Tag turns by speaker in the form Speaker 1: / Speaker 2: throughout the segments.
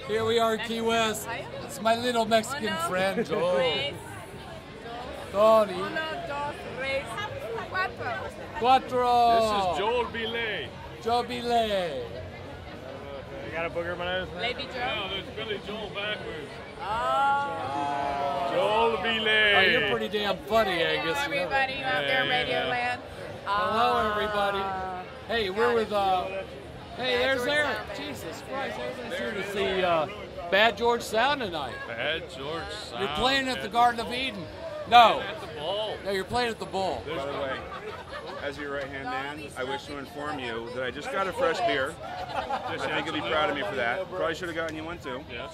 Speaker 1: Here we are in Key West. It's my little Mexican friend, Joel. Tony. Cuatro.
Speaker 2: This is Joel Billet.
Speaker 1: Joe Billet.
Speaker 3: You got a booger in my nose?
Speaker 4: Lady Joe?
Speaker 2: No, there's Billy Joel backwards.
Speaker 4: Oh.
Speaker 2: Joel Billet.
Speaker 1: Oh, you're pretty damn funny, Angus.
Speaker 4: Hello, everybody out there in Radio Land.
Speaker 1: Hello, everybody. Hey, we're with, hey, there's Eric. Jesus Christ, everybody's here to see Bad George Sound tonight.
Speaker 2: Bad George Sound.
Speaker 1: You're playing at the Garden of Eden. No.
Speaker 2: At the Bull.
Speaker 1: No, you're playing at the Bull.
Speaker 5: By the way, as your right-hand man, I wish to inform you that I just got a fresh beer. I think you'll be proud of me for that. Probably should have gotten you one too.
Speaker 2: Yes.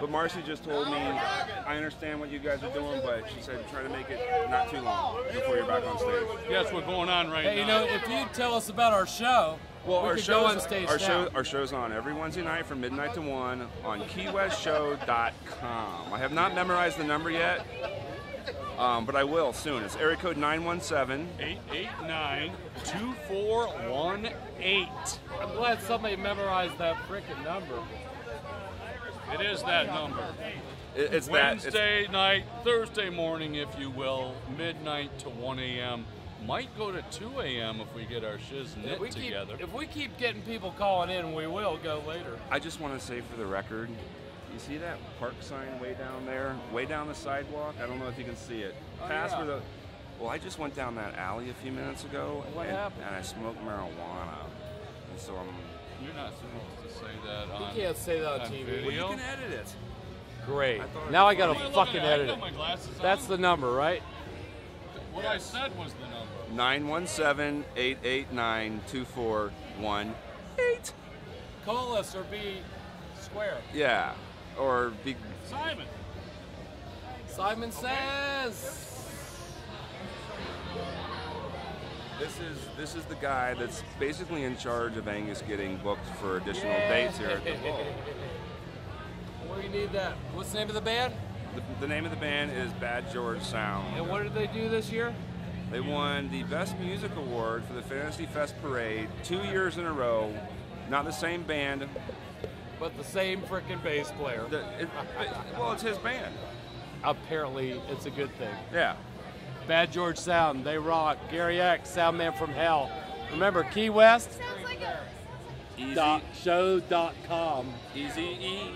Speaker 5: But Marcy just told me, I understand what you guys are doing, but she said try to make it not too long before you're back on stage.
Speaker 2: Guess what's going on right
Speaker 1: Hey, you
Speaker 2: now?
Speaker 1: know, if you tell us about our show,
Speaker 5: Well,
Speaker 1: we could go on stage now.
Speaker 5: our show's on every Wednesday night from midnight to 1 on KeyWestShow.com. I have not memorized the number yet, but I will soon. It's area code 917.
Speaker 2: 889-2418.
Speaker 1: I'm glad somebody memorized that freaking number.
Speaker 2: It is that number.
Speaker 5: It's
Speaker 2: Wednesday night, Thursday morning, if you will, midnight to 1 a.m. Might go to 2 a.m. if we get our shiz knit together.
Speaker 1: If we keep getting people calling in, we will go later.
Speaker 5: I just want to say for the record, you see that park sign way down there, way down the sidewalk? I don't know if you can see it.
Speaker 1: Yeah.
Speaker 5: Well, I just went down that alley a few minutes ago,
Speaker 1: What happened?
Speaker 5: and I smoked marijuana, and so
Speaker 2: You're not supposed to say that on
Speaker 1: You can't say that on TV.
Speaker 5: Well,
Speaker 2: video.
Speaker 5: you can edit it.
Speaker 1: Great.
Speaker 5: thought-
Speaker 1: Now I gotta
Speaker 2: What are you
Speaker 1: fucking
Speaker 2: looking at? I
Speaker 1: edit
Speaker 2: got
Speaker 1: it.
Speaker 2: my glasses on.
Speaker 1: That's the number, right?
Speaker 2: What I said was the number.
Speaker 5: 917-889-2418.
Speaker 1: Call us or be square.
Speaker 5: Yeah, or be.
Speaker 2: Simon.
Speaker 1: Simon says.
Speaker 5: This is the guy that's basically in charge of Angus getting booked for additional dates here at the Bull.
Speaker 1: Where you need that? What's the name of the band?
Speaker 5: The name of the band is Bad George Sound.
Speaker 1: And what did they do this year?
Speaker 5: They won the Best Music Award for the Fantasy Fest Parade 2 years in a row. Not the same band.
Speaker 1: But the same freaking bass player.
Speaker 5: Well, it's his band.
Speaker 1: Apparently, it's a good thing.
Speaker 5: Yeah.
Speaker 1: Bad George Sound, they rock. Gary X, Soundman from Hell. Remember, Key West?
Speaker 5: Easy.
Speaker 1: Show.com.
Speaker 5: Easy E.